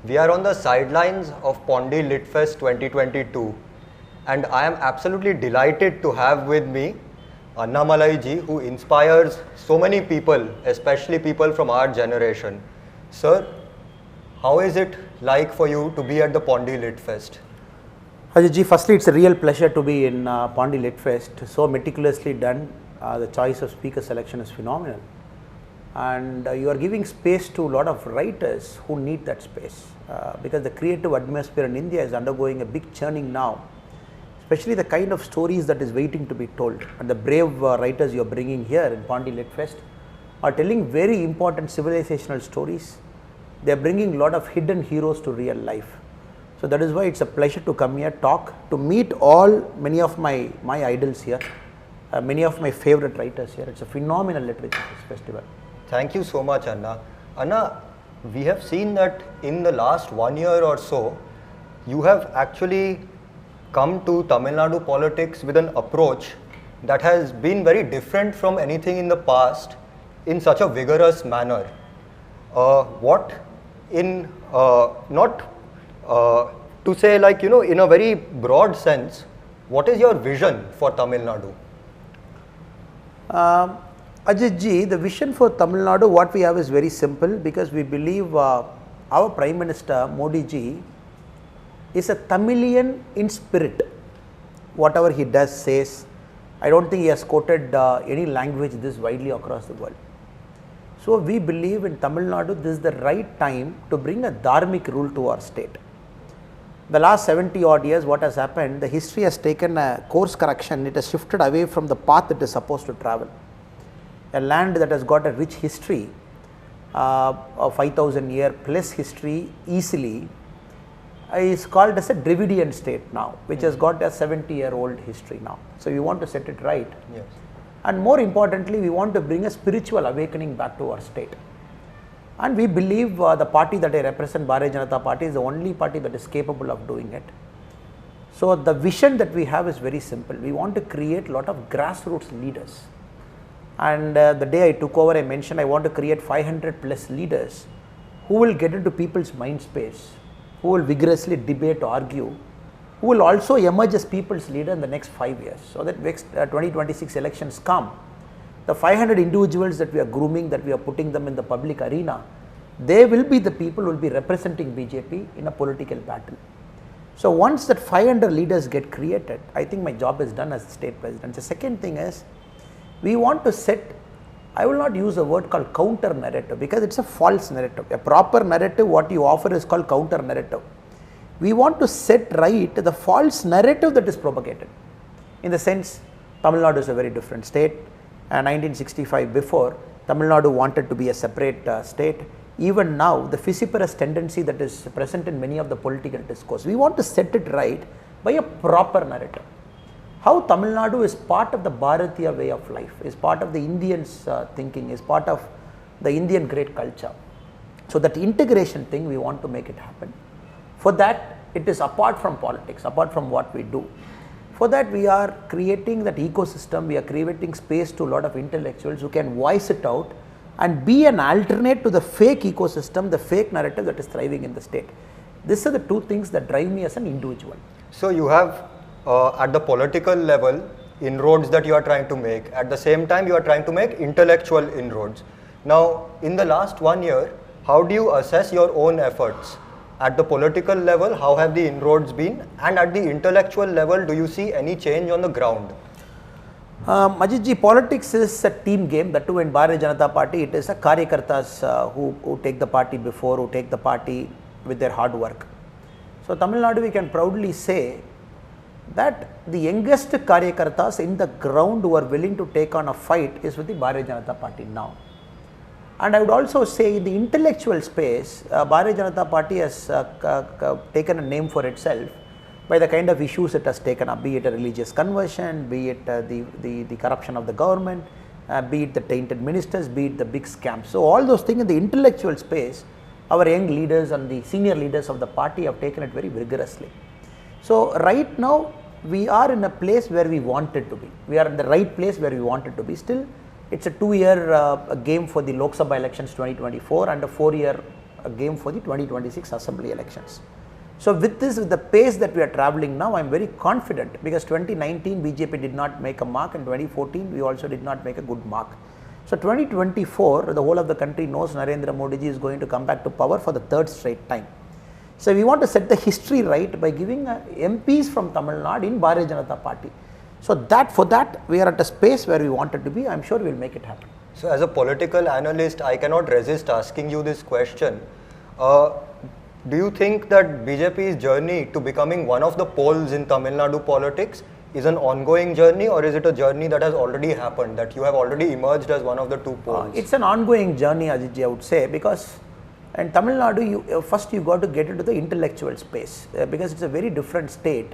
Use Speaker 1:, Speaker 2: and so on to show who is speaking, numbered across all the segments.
Speaker 1: We are on the sidelines of Pondi Litfest 2022, and I am absolutely delighted to have with me Annamalai ji, who inspires so many people, especially people from our generation. Sir, how is it like for you to be at the Pondi Litfest?
Speaker 2: Ajit ji, firstly, it's a real pleasure to be in Pondi Litfest. So meticulously done. The choice of speaker selection is phenomenal. And you are giving space to a lot of writers who need that space because the creative atmosphere in India is undergoing a big churning now, especially the kind of stories that is waiting to be told. And the brave writers you are bringing here in Pondi Litfest are telling very important civilizational stories. They are bringing a lot of hidden heroes to real life. So that is why it's a pleasure to come here, talk, to meet many of my idols here, many of my favorite writers here. It's a phenomenal literature festival.
Speaker 1: Thank you so much, Anna. Anna, we have seen that in the last 1 year or so, you have actually come to Tamil Nadu politics with an approach that has been very different from anything in the past in such a vigorous manner. To say like, in a very broad sense, what is your vision for Tamil Nadu?
Speaker 2: Ajit ji, the vision for Tamil Nadu, what we have is very simple, because we believe our Prime Minister Modi ji is a Tamilian in spirit. Whatever he does, says, I don't think he has quoted any language this widely across the world. So we believe in Tamil Nadu, this is the right time to bring a dharmic rule to our state. The last 70 odd years, what has happened, the history has taken a course correction. It has shifted away from the path it is supposed to travel. A land that has got a rich history, of 5,000 year plus history easily, is called as a Dravidian state now, which has got a 70-year-old history now. So we want to set it right.
Speaker 1: Yes.
Speaker 2: And more importantly, we want to bring a spiritual awakening back to our state. And we believe the party that I represent, Bharatiya Janata Party, is the only party that is capable of doing it. So the vision that we have is very simple. We want to create a lot of grassroots leaders. And the day I took over, I mentioned I want to create 500 plus leaders who will get into people's mind space, who will vigorously debate, argue, who will also emerge as people's leader in the next 5 years. So that next 2026 elections come, the 500 individuals that we are grooming, that we are putting them in the public arena, they will be the people who will be representing BJP in a political battle. So once that 500 leaders get created, I think my job is done as the state president. The second thing is, we want to set, I will not use a word called counter narrative, because it's a false narrative. A proper narrative, what you offer is called counter narrative. We want to set right the false narrative that is propagated. In the sense, Tamil Nadu is a very different state. 1965 before, Tamil Nadu wanted to be a separate state. Even now, the vociferous tendency that is present in many of the political discourse, we want to set it right by a proper narrative. How Tamil Nadu is part of the Bharatiya way of life, is part of the Indians' thinking, is part of the Indian great culture. So that integration thing, we want to make it happen. For that, it is apart from politics, apart from what we do. For that, we are creating that ecosystem, we are creating space to a lot of intellectuals who can voice it out and be an alternate to the fake ecosystem, the fake narrative that is thriving in the state. These are the two things that drive me as an individual.
Speaker 1: So you have at the political level inroads that you are trying to make. At the same time, you are trying to make intellectual inroads. Now, in the last 1 year, how do you assess your own efforts? At the political level, how have the inroads been? And at the intellectual level, do you see any change on the ground?
Speaker 2: Ajit ji, politics is a team game. That too in Bharatiya Janata Party, it is a karyakartas who take the party before, who take the party with their hard work. So Tamil Nadu, we can proudly say that the youngest karyakartas in the ground who are willing to take on a fight is with the Bharatiya Janata Party now. And I would also say in the intellectual space, Bharatiya Janata Party has taken a name for itself by the kind of issues it has taken up, be it a religious conversion, be it the corruption of the government, be it the tainted ministers, be it the big scams. So all those things in the intellectual space, our young leaders and the senior leaders of the party have taken it very vigorously. So right now, we are in a place where we wanted to be. We are in the right place where we wanted to be. Still, it's a 2-year game for the Lok Sabha elections 2024 and a 4-year game for the 2026 assembly elections. So with this, with the pace that we are traveling now, I am very confident, because 2019 BJP did not make a mark, and 2014 we also did not make a good mark. So 2024, the whole of the country knows Narendra Modi ji is going to come back to power for the third straight time. So we want to set the history right by giving MPs from Tamil Nadu in Bharatiya Janata Party. So for that we are at a space where we wanted to be. I am sure we will make it happen.
Speaker 1: So as a political analyst, I cannot resist asking you this question. Do you think that BJP's journey to becoming one of the poles in Tamil Nadu politics is an ongoing journey, or is it a journey that has already happened, that you have already emerged as one of the two poles?
Speaker 2: It's an ongoing journey, Ajit ji, I would say, because in Tamil Nadu, first you got to get into the intellectual space, because it's a very different state.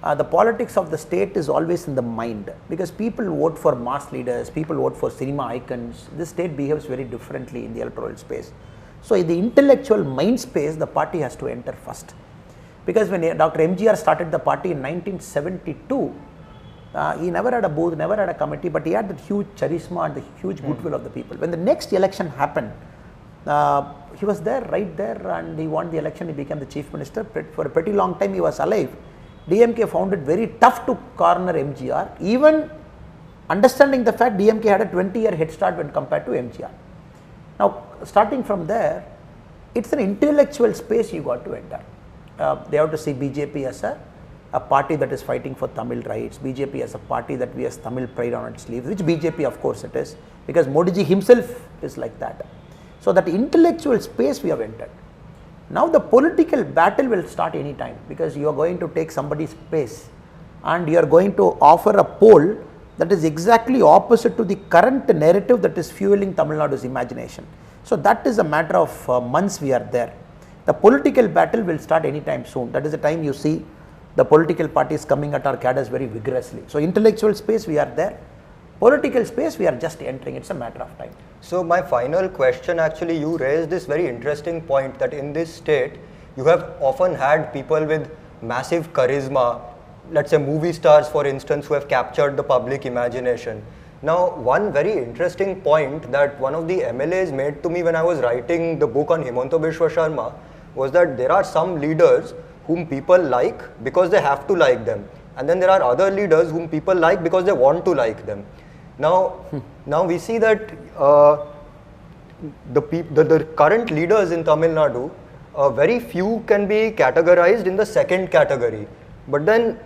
Speaker 2: The politics of the state is always in the mind, because people vote for mass leaders, people vote for cinema icons. This state behaves very differently in the electoral space. So in the intellectual mind space, the party has to enter first. Because when Dr. MGR started the party in 1972, he never had a booth, never had a committee, but he had that huge charisma and the huge goodwill of the people. When the next election happened, he was there, right there, and he won the election. He became the chief minister. For a pretty long time he was alive. DMK found it very tough to corner MGR, even understanding the fact DMK had a 20-year head start when compared to MGR. Now, starting from there, it's an intellectual space you got to enter. They have to see BJP as a party that is fighting for Tamil rights, BJP as a party that wears Tamil pride on its sleeves, which BJP of course it is, because Modi ji himself is like that. So that intellectual space we have entered. Now the political battle will start any time, because you are going to take somebody's space and you are going to offer a pole that is exactly opposite to the current narrative that is fueling Tamil Nadu's imagination. So that is a matter of months we are there. The political battle will start anytime soon. That is the time you see the political parties coming at our cadres very vigorously. So intellectual space we are there. Political space we are just entering. It's a matter of time.
Speaker 1: So my final question, actually, you raised this very interesting point that in this state, you have often had people with massive charisma, let's say movie stars for instance, who have captured the public imagination. Now, one very interesting point that one of the MLAs made to me when I was writing the book on Himanta Biswa Sharma was that there are some leaders whom people like because they have to like them, and then there are other leaders whom people like because they want to like them. Now we see that the current leaders in Tamil Nadu, very few can be categorized in the second category. But then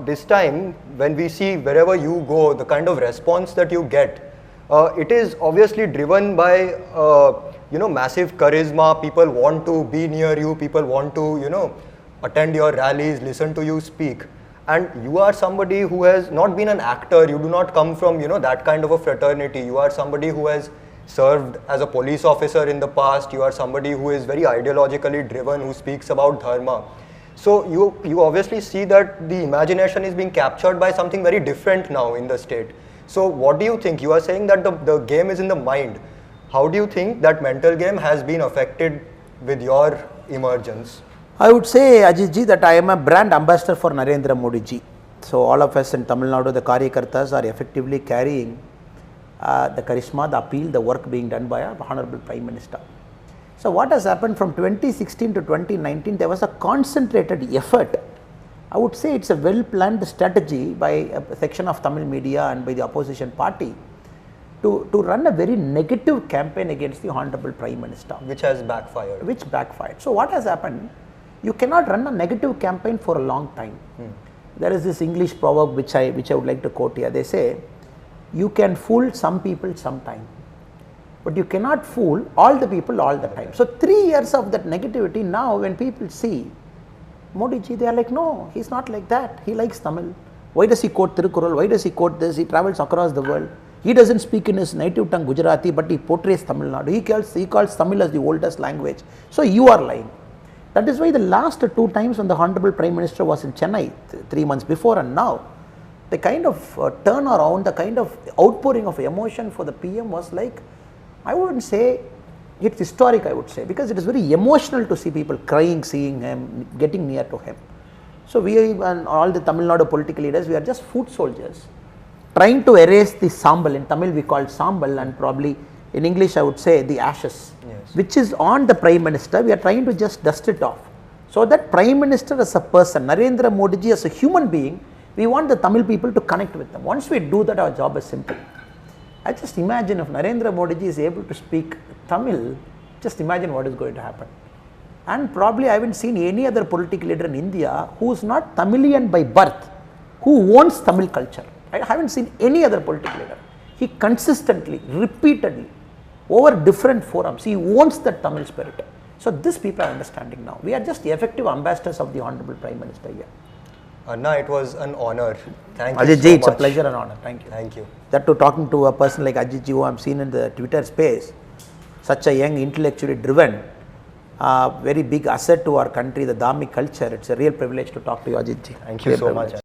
Speaker 1: this time, when we see wherever you go, the kind of response that you get, it is obviously driven by massive charisma. People want to be near you. People want to attend your rallies, listen to you speak. And you are somebody who has not been an actor. You do not come from that kind of a fraternity. You are somebody who has served as a police officer in the past. You are somebody who is very ideologically driven, who speaks about dharma. So you obviously see that the imagination is being captured by something very different now in the state. So what do you think? You are saying that the game is in the mind. How do you think that mental game has been affected with your emergence?
Speaker 2: I would say, Ajit ji, that I am a brand ambassador for Narendra Modi ji. So all of us in Tamil Nadu, the Karyakartas, are effectively carrying the charisma, the appeal, the work being done by our Honorable Prime Minister. So what has happened from 2016 to 2019, there was a concentrated effort. I would say it's a well-planned strategy by a section of Tamil media and by the opposition party to run a very negative campaign against the Honorable Prime Minister.
Speaker 1: Which has backfired.
Speaker 2: Which backfired. So what has happened? You cannot run a negative campaign for a long time. There is this English proverb which I would like to quote here. They say, you can fool some people sometime, but you cannot fool all the people all the time. So 3 years of that negativity, now when people see Modi ji, they are like, no, he's not like that. He likes Tamil. Why does he quote Tirukkural? Why does he quote this? He travels across the world. He doesn't speak in his native tongue Gujarati, but he portrays Tamil Nadu. He calls Tamil as the oldest language. So you are lying. That is why the last 2 times when the Honorable Prime Minister was in Chennai, 3 months before and now, the kind of turnaround, the kind of outpouring of emotion for the PM was like, I wouldn't say it's historic, I would say, because it is very emotional to see people crying, seeing him, getting near to him. So we and all the Tamil Nadu political leaders, we are just foot soldiers, trying to erase the sambal. In Tamil we call it sambal, and probably in English I would say the ashes.
Speaker 1: Yes.
Speaker 2: which is on the Prime Minister, we are trying to just dust it off. So that Prime Minister as a person, Narendra Modi ji as a human being, we want the Tamil people to connect with them. Once we do that, our job is simple. I just imagine if Narendra Modi ji is able to speak Tamil, just imagine what is going to happen. And probably I haven't seen any other political leader in India who is not Tamilian by birth, who owns Tamil culture. I haven't seen any other political leader. He consistently, repeatedly, over different forums, he owns that Tamil spirit. So this people are understanding now. We are just the effective ambassadors of the Honorable Prime Minister here.
Speaker 1: Anna, it was an honor. Thank
Speaker 2: Ajit
Speaker 1: you
Speaker 2: ji,
Speaker 1: so
Speaker 2: it's a
Speaker 1: much.
Speaker 2: pleasure and honor. Thank you.
Speaker 1: Thank you.
Speaker 2: That to talking to a person like Ajit ji, who I'm seen in the Twitter space, such a young, intellectually driven, very big asset to our country, the Dhammi culture. It's a real privilege to talk to you, Ajit ji.
Speaker 1: Thank you so much.